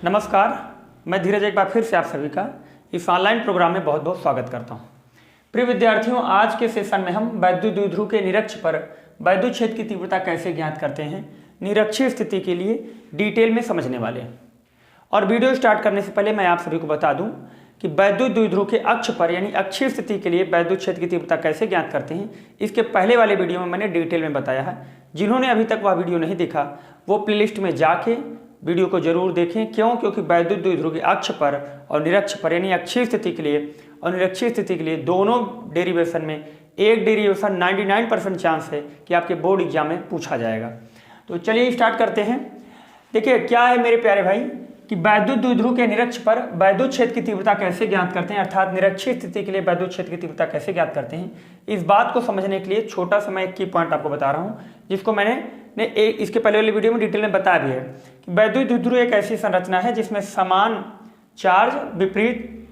नमस्कार, मैं धीरज एक बार फिर से आप सभी का इस ऑनलाइन प्रोग्राम में बहुत बहुत स्वागत करता हूं। प्रिय विद्यार्थियों, आज के सेशन में हम वैद्युत द्विध्रुव के निरक्ष पर वैद्युत क्षेत्र की तीव्रता कैसे ज्ञात करते हैं, निरक्षीय स्थिति के लिए डिटेल में समझने वाले हैं। और वीडियो स्टार्ट करने से पहले मैं आप सभी को बता दूं कि वैद्युत द्विध्रुव के अक्ष पर यानी अक्षीय स्थिति के लिए वैद्युत क्षेत्र की तीव्रता कैसे ज्ञात करते हैं, इसके पहले वाले वीडियो में मैंने डिटेल में बताया है। जिन्होंने अभी तक वह वीडियो नहीं देखा वो प्लेलिस्ट में जाके वीडियो को जरूर देखें। क्यों? क्योंकि वैद्युत द्विध्रुव के अक्ष पर और निरक्ष पर यानी अक्षीय स्थिति के लिए और निरक्षीय स्थिति के लिए दोनों डेरिवेशन में एक डेरिवेशन 99% चांस है कि आपके बोर्ड एग्जाम में पूछा जाएगा। तो चलिए स्टार्ट करते हैं। देखिए क्या है मेरे प्यारे भाई कि वैद्युत द्विध्रुव के निरक्ष पर वैद्युत क्षेत्र की तीव्रता कैसे ज्ञात करते हैं, अर्थात निरक्षीय स्थिति के लिए वैद्युत क्षेत्र की तीव्रता कैसे ज्ञात करते हैं। इस बात को समझने के लिए छोटा सा मैं एक की पॉइंट आपको बता रहा हूँ, जिसको मैंने इसके पहले वाली वीडियो में डिटेल में बताया भी है कि वैद्युत द्विध्रुव एक ऐसी संरचना है जिसमें समान चार्ज विपरीत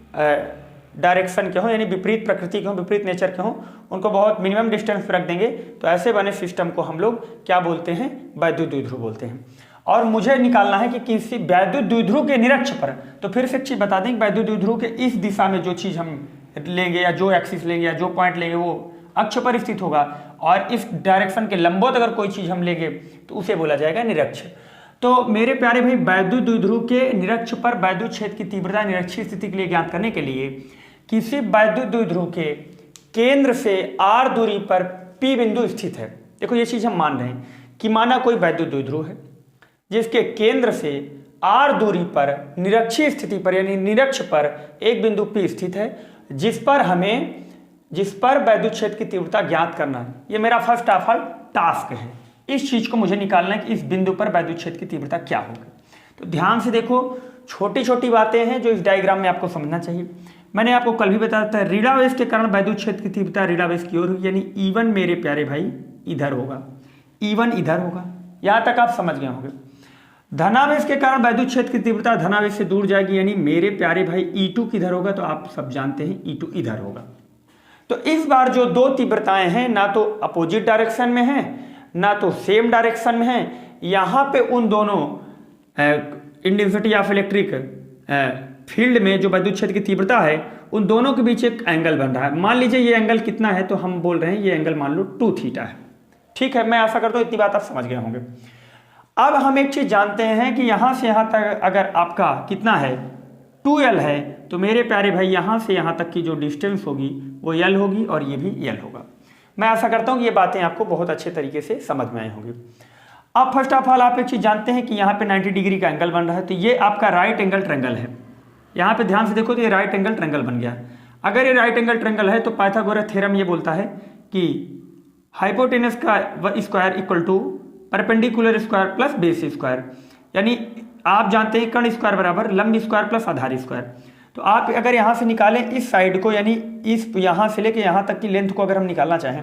डायरेक्शन के हों, यानी विपरीत प्रकृति के हों, विपरीत नेचर के हों, उनको बहुत मिनिमम डिस्टेंस पर रख देंगे तो ऐसे बने सिस्टम को हम लोग क्या बोलते हैं, वैद्युत द्विध्रुव बोलते हैं। और मुझे निकालना है कि किसी वैद्युत द्विध्रुव के निरक्ष पर, तो फिर से एक चीज बता दें कि वैद्युत द्विध्रुव के इस दिशा में जो चीज हम लेंगे या जो एक्सिस लेंगे या जो पॉइंट लेंगे वो अक्ष पर स्थित होगा, और इस डायरेक्शन के लंबवत अगर कोई चीज हम लेंगे तो उसे बोला जाएगा निरक्ष। तो मेरे प्यारे भाई, वैद्युत द्विध्रुव के निरक्ष पर वैद्युत क्षेत्र की तीव्रता निरक्षीय स्थिति के लिए ज्ञात करने के लिए किसी वैद्युत द्विध्रुव के केंद्र से r दूरी पर P बिंदु स्थित है। देखो ये चीज हम मान रहे हैं कि माना कोई वैद्युत द्विध्रुव है जिसके केंद्र से r दूरी पर निरक्षीय स्थिति पर यानी निरक्ष पर एक बिंदु P स्थित है, जिस पर वैद्युत क्षेत्र की तीव्रता ज्ञात करना है। ये मेरा फर्स्ट ऑफ ऑल टास्क है। इस चीज को मुझे निकालना है कि इस बिंदु पर वैद्युत क्षेत्र की तीव्रता क्या होगी। तो ध्यान से देखो, छोटी छोटी बातें हैं जो इस डायग्राम में आपको समझना चाहिए। मैंने आपको कल भी बताया था, ऋणावेश के कारण वैद्युत क्षेत्र की तीव्रता ऋणावेश की ओर होगी, यानी E1 मेरे प्यारे भाई इधर होगा, E1 इधर होगा। यहां तक आप समझ गए होंगे। धनावेश के कारण वैद्युत क्षेत्र की तीव्रता धनावेश से दूर जाएगी, यानी मेरे प्यारे भाई E2 किधर होगा, तो आप सब जानते हैं E2 इधर होगा। तो इस बार जो दो तीव्रताएं हैं ना तो अपोजिट डायरेक्शन में हैं ना तो सेम डायरेक्शन में हैं, यहां पे उन दोनों इंटेंसिटी ऑफ इलेक्ट्रिक फील्ड में जो वैद्युत क्षेत्र की तीव्रता है उन दोनों के बीच एक एंगल बन रहा है। मान लीजिए ये एंगल कितना है, तो हम बोल रहे हैं ये एंगल मान लो 2 थीटा है। ठीक है, मैं आशा करता हूं इतनी बात आप समझ गए होंगे। अब हम एक चीज जानते हैं कि यहां से यहां तक अगर आपका कितना है 2l है, तो मेरे प्यारे भाई यहां से यहां तक की जो डिस्टेंस होगी वो l होगी और ये भी l होगा। मैं आशा करता हूं कि ये बातें आपको बहुत अच्छे तरीके से समझ में आई होंगी। अब फर्स्ट ऑफ ऑल आप एक चीज जानते हैं कि यहाँ पे 90 डिग्री का एंगल बन रहा है, तो ये आपका राइट एंगल ट्रायंगल है। यहाँ पे ध्यान से देखो तो ये राइट एंगल ट्रायंगल बन गया। अगर ये राइट एंगल ट्रायंगल है तो पाइथागोरस थ्योरम ये बोलता है कि हाइपोटेनस का square equal to perpendicular square plus base square, यानी आप जानते हैं कर्ण स्क्वायर बराबर लंब स्क्वायर प्लस आधार स्क्वायर। तो आप अगर यहाँ से निकालें इस साइड को, यानी इस यहाँ से लेके यहाँ तक की लेंथ को अगर हम निकालना चाहें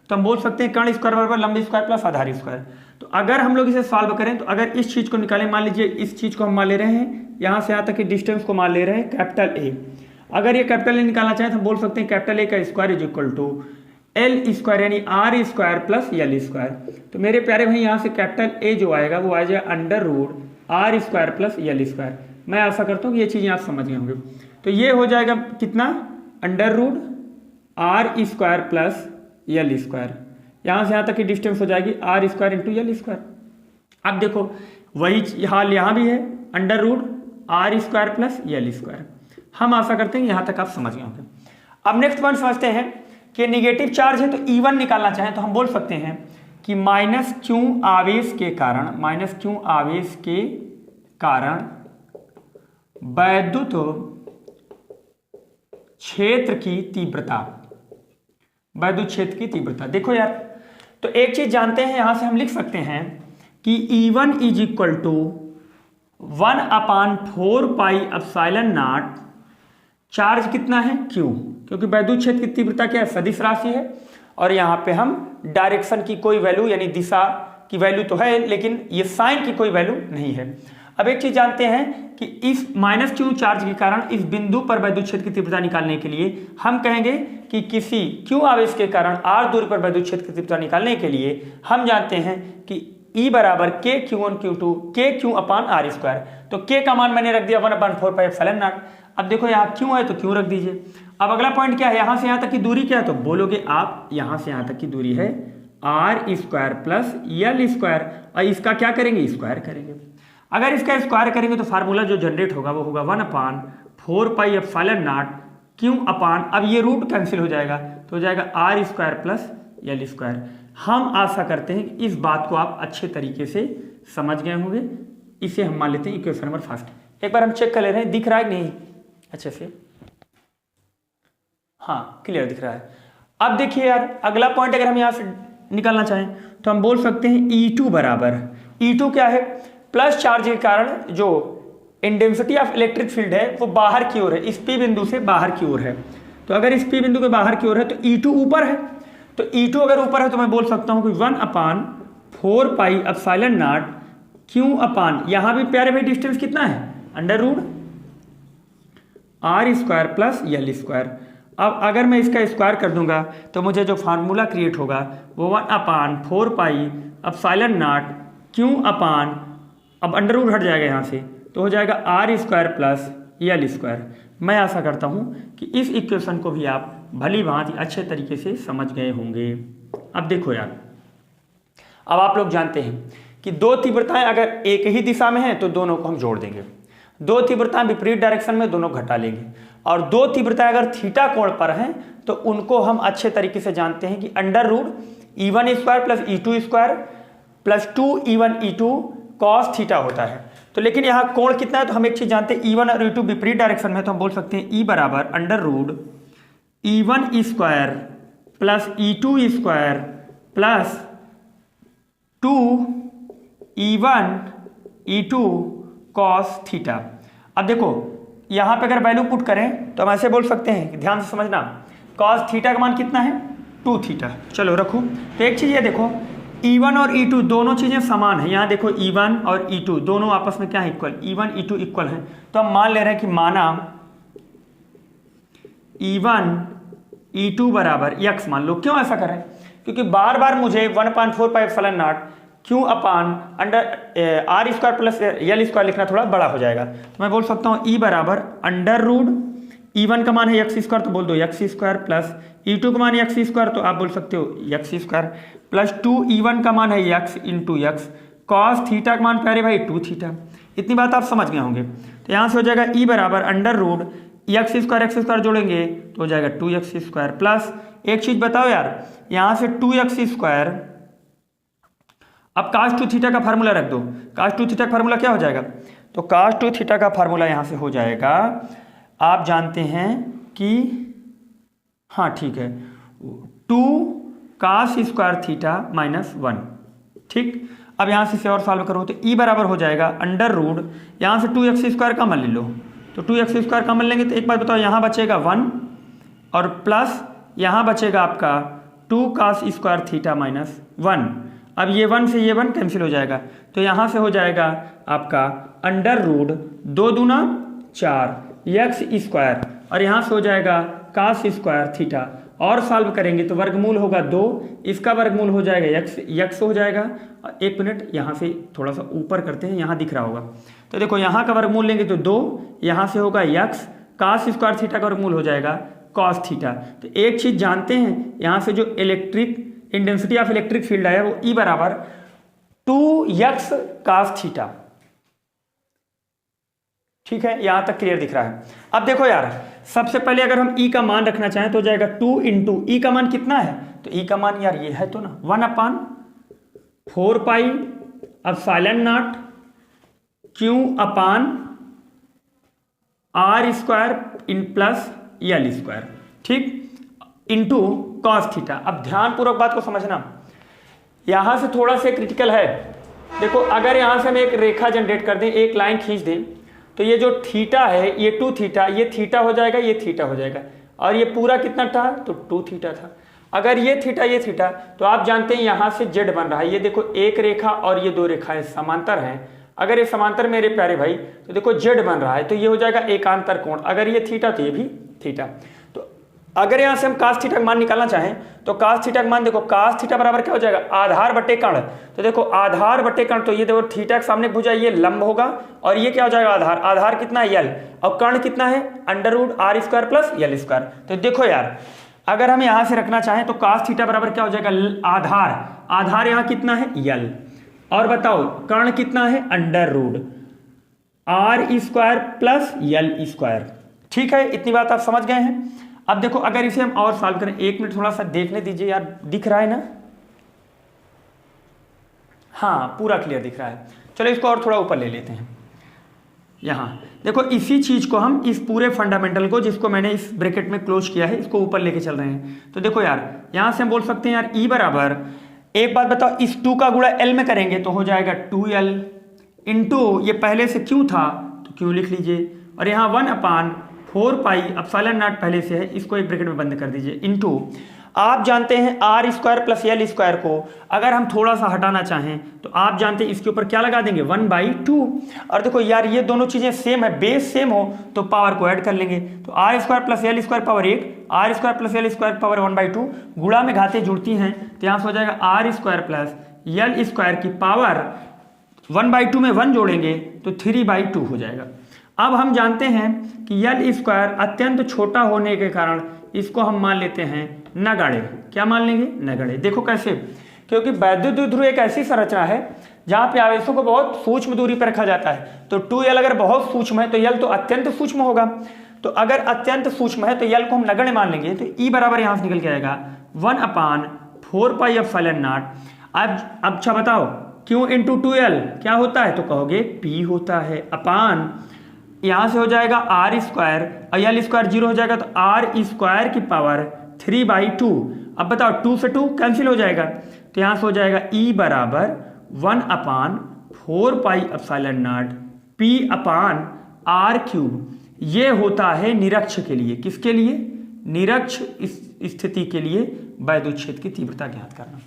तो हम बोल सकते हैं कर्ण स्क्वायर बराबर लंब स्क्वायर प्लस आधार स्क्वायर। तो अगर हम लोग इसे सॉल्व करें तो अगर इस चीज को निकालें, मान लीजिए इस चीज को हम मान ले रहे हैं, यहाँ से यहाँ तक की डिस्टेंस को मान ले रहे हैं कैपिटल ए। अगर ये कैपिटल ए निकालना चाहें तो हम बोल सकते हैं कैपिटल ए का square is equal to L square यानी R square plus L square. तो मेरे प्यारे भाई यहाँ से कैपिटल ए जो आएगा वो आ जाएगा under root R square plus L square. मैं आशा करता हूँ कि ये चीजें आप समझ गए होंगे। तो ये हो जाएगा कितना, under root R square plus L square. यहाँ से यहाँ तक की डिस्टेंस हो जाएगी R square into L square. अब देखो वही हाल यहाँ भी है, under root R square plus L square. हम आशा करते हैं यहाँ तक आप समझ गए होंगे। अब नेक्स्ट पॉइंट समझते हैं कि नेगेटिव चार्ज है तो E1 निकालना चाहें तो हम बोल सकते हैं कि माइनस क्यू आवेश के कारण वैद्युत क्षेत्र की तीव्रता, देखो यार, तो एक चीज जानते हैं, यहां से हम लिख सकते हैं कि E1 is equal to 1/4 pi epsilon naught, charge कितना है Q, क्योंकि वैद्युत क्षेत्र की तीव्रता क्या है, सदिश राशि है, और यहाँ पे हम डायरेक्शन की कोई वैल्यू यानी दिशा की वैल्यू तो है लेकिन ये साइन की कोई वैल्यू नहीं है। अब एक चीज जानते हैं कि इस माइनस क्यू चार्ज के कारण इस बिंदु पर वैद्युत क्षेत्र की तीव्रता निकालने के लिए हम कहेंगे कि किसी क्यू आवेश के कारण आर दूरी पर वैद्युत क्षेत्र की तीव्रता निकालने के लिए हम जानते हैं कि E बराबर के क्यू वन क्यू टू के क्यू अपान आर स्क्वायर। तो के का मान मैंने रख दिया 1/4πε0। अब देखो यहाँ क्यों है तो क्यों रख दीजिए। अब अगला पॉइंट क्या है, यहाँ से यहाँ तक की दूरी क्या है, तो बोलोगे आप यहाँ से यहाँ तक की दूरी है R square plus L square, और इसका क्या करेंगे, स्क्वायर करेंगे। अगर इसका स्क्वायर करेंगे तो फार्मूला जो जनरेट होगा वो होगा 1/4πε0 क्यों अपान, अब ये रूट कैंसिल हो जाएगा तो हो जाएगा R square plus L square. हम आशा करते हैं कि इस बात को आप अच्छे तरीके से समझ गए होंगे। इसे हम मान लेते हैं इक्वेशन नंबर फर्स्ट। एक बार हम चेक कर ले रहे हैं दिख रहा है नहीं अच्छे से, हाँ क्लियर दिख रहा है। अब देखिए यार अगला पॉइंट अगर हम यहाँ से निकालना चाहें तो हम बोल सकते हैं E2 बराबर, E2 क्या है, प्लस चार्ज के कारण जो इंटेंसिटी ऑफ इलेक्ट्रिक फील्ड है वो बाहर की ओर है, इस P बिंदु से बाहर की ओर है। तो अगर इस P बिंदु के बाहर की ओर है तो E2 ऊपर है, तो E2 अगर ऊपर है तो मैं बोल सकता हूं कि 1/4πε0 क्यों अपान, यहां भी प्यारे भाई डिस्टेंस कितना है, under root R square plus L square. अब अगर मैं इसका स्क्वायर कर दूंगा तो मुझे जो फार्मूला क्रिएट होगा वो 1/4πε0 क्यों अपान, अब अंडर रूट हट जाएगा यहाँ से तो हो जाएगा R square plus L square. मैं आशा करता हूँ कि इस इक्वेशन को भी आप भली भांति अच्छे तरीके से समझ गए होंगे। अब देखो यार, अब आप लोग जानते हैं कि दो तीव्रताएं अगर एक ही दिशा में हैं तो दोनों को हम जोड़ देंगे, दो तीव्रताएं विपरीत डायरेक्शन में दोनों घटा लेंगे, और दो तीव्रताएं अगर थीटा कोण पर हैं तो उनको हम अच्छे तरीके से जानते हैं कि under root E1 square plus E2 square plus 2E1 E2 cos theta होता है। तो लेकिन यहाँ कोण कितना है तो हम एक चीज जानते हैं, E1 और E2 विपरीत डायरेक्शन में, तो हम बोल सकते हैं E बराबर under root E1 square plus E2 square plus 2E1 E2 cos theta. अब देखो यहाँ पे अगर वैल्यू पुट करें तो हम ऐसे बोल सकते हैं, ध्यान से समझना, कॉस थीटा का मान कितना है 2 थीटा। चलो रखो, तो एक चीज ये देखो E1 और E2 दोनों चीजें समान है, यहाँ देखो E1 और E2 दोनों आपस में क्या है, इक्वल, E1 E2 इक्वल है। तो हम मान ले रहे हैं कि माना E1 E2 बराबर x मान लो। क्यों ऐसा करें, क्योंकि बार बार मुझे 1/4πε0 क्यों upon under R square plus L square लिखना थोड़ा बड़ा हो जाएगा। तो मैं बोल सकता हूँ E बराबर अंडर रूट E1 का मान है x स्क्वायर तो बोल दो x स्क्वायर प्लस E2 का मान है x स्क्वायर तो आप बोल सकते हो x स्क्वायर प्लस 2E1 का मान है x into x cos theta का मान प्यारे भाई 2 थीटा। इतनी बात आप समझ गए होंगे। तो यहाँ से हो जाएगा E बराबर अंडर रूट x स्क्वायर जोड़ेंगे तो हो जाएगा 2x स्क्वायर प्लस, एक चीज बताओ यार, यहाँ से 2x स्क्वायर, अब cos 2 थीटा का फार्मूला रख दो, cos 2 थीटा का फार्मूला क्या हो जाएगा, तो cos 2 थीटा का फार्मूला यहाँ से हो जाएगा, आप जानते हैं कि हाँ ठीक है 2 cos स्क्वायर थीटा माइनस 1। ठीक, अब यहाँ से इसे और सॉल्व करो तो E बराबर हो जाएगा अंडर रूट, यहाँ से 2x स्क्वायर कॉमन ले लो, तो 2x स्क्वायर कॉमन लेंगे तो एक बात बताओ, यहाँ बचेगा 1 और प्लस यहाँ बचेगा आपका 2 cos स्क्वायर थीटा माइनस 1। अब ये 1 से ये 1 कैंसिल हो जाएगा, तो यहाँ से हो जाएगा आपका अंडर रूट 2 दूना 4 x स्क्वायर, और यहाँ से हो जाएगा cos स्क्वायर थीटा, और सॉल्व करेंगे तो वर्गमूल होगा 2, इसका वर्गमूल हो जाएगा x हो जाएगा। एक मिनट यहाँ से थोड़ा सा ऊपर करते हैं, यहाँ दिख रहा होगा, तो देखो यहाँ का वर्गमूल लेंगे तो 2, यहाँ से होगा x, cos स्क्वायर थीटा का वर्गमूल हो जाएगा cos थीटा। तो एक चीज जानते हैं, यहाँ से जो electric intensity of electric field आया वो E बराबर 2x cos थीटा। ठीक है, यहां तक क्लियर दिख रहा है। अब देखो यार, सबसे पहले अगर हम E का मान रखना चाहें तो जाएगा 2 इंटू E का मान कितना है, तो E का मान यार ये है तो ना 1/4πε0 Q upon R square in plus L square, ठीक, इंटू कॉस थीटा। अब ध्यानपूर्वक बात को समझना, यहां से थोड़ा सा क्रिटिकल है। देखो अगर यहां से हम एक रेखा जनरेट कर दें, एक लाइन खींच दें, तो ये जो थीटा है ये 2 थीटा, ये थीटा हो जाएगा, ये थीटा हो जाएगा, और ये पूरा कितना था तो 2 थीटा था। अगर ये थीटा तो आप जानते हैं यहां से जेड बन रहा है, ये देखो एक रेखा और ये 2 रेखाएं समांतर हैं। अगर ये समांतर मेरे प्यारे भाई तो देखो जेड बन रहा है, तो ये हो जाएगा एकांतर कोण, अगर ये थीटा तो ये भी थीटा। तो अगर यहाँ से हम cos थीटा का मान निकालना चाहें तो cos थीटा का मान देखो, cos थीटा बराबर क्या हो जाएगा, आधार बटे कर्ण। तो देखो आधार बटे कर्ण, तो ये देखो थीटा के सामने भुजा ये लंब होगा और ये क्या हो जाएगा आधार, आधार कितना है यल, और कर्ण कितना है under root R square plus L square. तो देखो यार अगर हम यहाँ से रखना चाहें तो cos थीटा बराबर क्या हो जाएगा, आधार, आधार यहाँ कितना है यल, और बताओ कर्ण कितना है under root R square plus L square. ठीक है, इतनी बात आप समझ गए हैं। अब देखो अगर इसे हम और सॉल्व करें, एक मिनट थोड़ा सा देखने दीजिए यार, दिख रहा है ना, हाँ पूरा क्लियर दिख रहा है। चलो इसको और थोड़ा ऊपर ले लेते हैं। यहाँ देखो इसी चीज को हम इस पूरे फंडामेंटल को जिसको मैंने इस ब्रैकेट में क्लोज किया है इसको ऊपर लेके चल रहे हैं। तो देखो यार यहाँ से हम बोल सकते हैं यार ई बराबर, एक बात बताओ, इस 2 का गुणा एल में करेंगे तो हो जाएगा 2l इंटू ये पहले से क्यू था तो क्यू लिख लीजिए, और यहाँ 1/4 पाई एप्सिलॉन नॉट पहले से है, इसको एक ब्रैकेट में बंद कर दीजिए, इंटू आप जानते हैं R square plus L square को अगर हम थोड़ा सा हटाना चाहें तो आप जानते हैं इसके ऊपर क्या लगा देंगे 1/2। और देखो यार ये दोनों चीजें सेम है, बेस सेम हो तो पावर को ऐड कर लेंगे, तो R square plus L square power 1, R square plus L square power 1/2, गुणा में घातें जुड़ती हैं तो यहाँ से हो जाएगा R square plus L square की पावर 1/2 में 1 जोड़ेंगे तो 3/2 हो जाएगा। अब हम जानते हैं कि यल स्क्वायर अत्यंत छोटा होने के कारण इसको हम मान लेते हैं नगण्य। क्या मान लेंगे, नगण्य। देखो कैसे, क्योंकि वैद्युत द्विध्रुव एक ऐसी संरचना है जहां पे आवेशों को बहुत सूक्ष्म दूरी पर रखा जाता है। तो 2l अगर बहुत सूक्ष्म है तो यल तो अत्यंत सूक्ष्म होगा, तो अगर अत्यंत सूक्ष्म है तो यल को हम नगण्य मान लेंगे। तो ई बराबर यहां से निकल के आएगा 1/4 पाई एप्सिलॉन नॉट। अब अच्छा बताओ क्यू इंटू 2l क्या होता है, तो कहोगे p होता है, अपान यहां से हो जाएगा आर स्क्वायर और यल स्क्वायर 0 हो जाएगा तो आर स्क्वायर की पावर 3/2। अब बताओ 2 से 2 कैंसिल हो जाएगा तो यहां से हो जाएगा ई बराबर 1/4 pi epsilon naught p upon R cube. ये होता है निरक्ष के लिए, किसके लिए, निरक्ष स्थिति के लिए वैद्युत क्षेत्र की तीव्रता ज्ञात करना।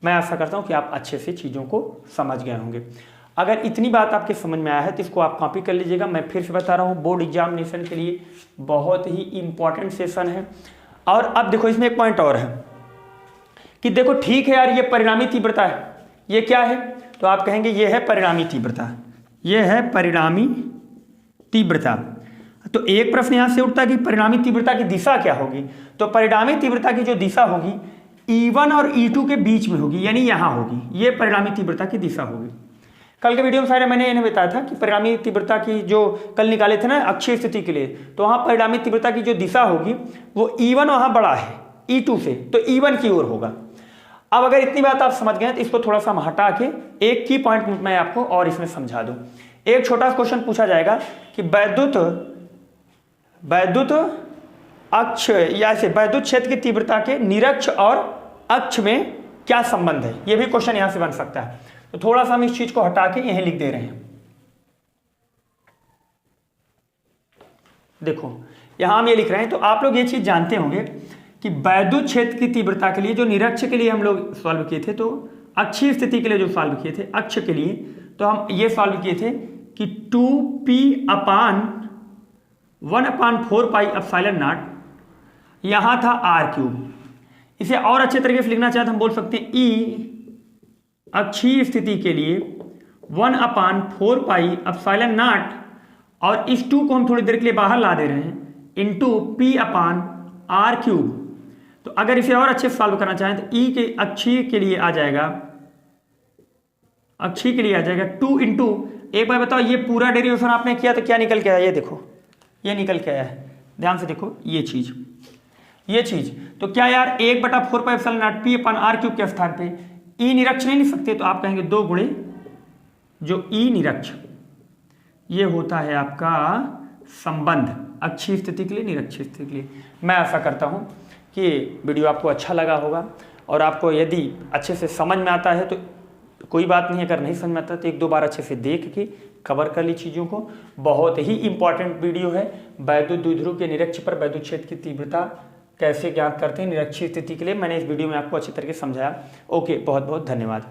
मैं आशा करता हूं कि आप अच्छे से चीजों को समझ गए होंगे। अगर इतनी बात आपके समझ में आया है तो इसको आप कॉपी कर लीजिएगा। मैं फिर से बता रहा हूँ बोर्ड एग्जामिनेशन के लिए बहुत ही इंपॉर्टेंट सेशन है। और अब देखो इसमें एक पॉइंट और है कि देखो ठीक है यार ये परिणामी तीव्रता है, ये क्या है, तो आप कहेंगे ये है परिणामी तीव्रता, ये है परिणामी तीव्रता। तो एक प्रश्न यहां से उठता है कि परिणामी तीव्रता की दिशा क्या होगी, तो परिणामी तीव्रता की जो दिशा होगी E1 और E2 के बीच में होगी, यानी यहां होगी, ये परिणामी तीव्रता की दिशा होगी। कल के वीडियो में सारे मैंने इन्हें बताया था कि परिणामी तीव्रता की जो कल निकाले थे ना अक्षीय स्थिति के लिए, तो वहां परिणामी तीव्रता की जो दिशा होगी वो E1 वहां बड़ा है E2 से, तो E1 की ओर होगा। अब अगर इतनी बात आप समझ गए तो इसको थोड़ा सा हटा के एक की पॉइंट मैं आपको और इसमें समझा दूं। एक छोटा सा क्वेश्चन पूछा जाएगा कि वैद्युत अक्ष या से वैद्युत क्षेत्र की तीव्रता के निरक्ष और अक्ष में क्या संबंध है, यह भी क्वेश्चन यहां से बन सकता है। तो थोड़ा सा हम इस चीज को हटा के यहीं लिख दे रहे हैं। देखो यहां हम ये लिख रहे हैं, तो आप लोग ये चीज जानते होंगे कि वैद्युत क्षेत्र की तीव्रता के लिए जो निरक्ष के लिए हम लोग सॉल्व किए थे, तो अक्षीय स्थिति के लिए जो सॉल्व किए थे अक्ष के लिए, तो हम ये सॉल्व किए थे कि 2p upon 1/4 pi epsilon not, यहां था आर क्यूब। इसे और अच्छे तरीके से लिखना चाहे तो हम बोल सकते हैं ई अक्षीय स्थिति के लिए 1/4 पाई एप्सिलॉन नॉट, और इस 2 को हम थोड़ी देर के लिए बाहर ला दे रहे हैं, into p upon R cube. तो अगर इसे और अच्छे से सॉल्व करना चाहें तो ई के अक्षीय के लिए आ जाएगा, अक्षीय के लिए आ जाएगा 2 इंटू, एक बार बताओ ये पूरा डेरिवेशन आपने किया तो क्या निकल के आया, ये देखो ये निकल के आया है, ध्यान से देखो ये चीज। तो क्या यार 1/4 pi epsilon naught p upon R cube के स्थान पे ई निरक्ष नहीं लिख सकते, तो आप कहेंगे 2 गुणे जो ई निरक्ष, ये होता है आपका संबंध अक्षीय स्थिति के लिए निरक्ष स्थिति के लिए। मैं आशा करता हूं कि वीडियो आपको अच्छा लगा होगा, और आपको यदि अच्छे से समझ में आता है तो कोई बात नहीं, अगर नहीं समझ में आता तो 1-2 बार अच्छे से देख के कवर कर ली चीज़ों को। बहुत ही इंपॉर्टेंट वीडियो है, वैद्युत द्विध्रुव के निरक्ष पर वैद्युत क्षेत्र की तीव्रता कैसे ज्ञात करते हैं निरक्षीय स्थिति के लिए। मैंने इस वीडियो में आपको अच्छी तरीके से समझाया। ओके, बहुत बहुत धन्यवाद।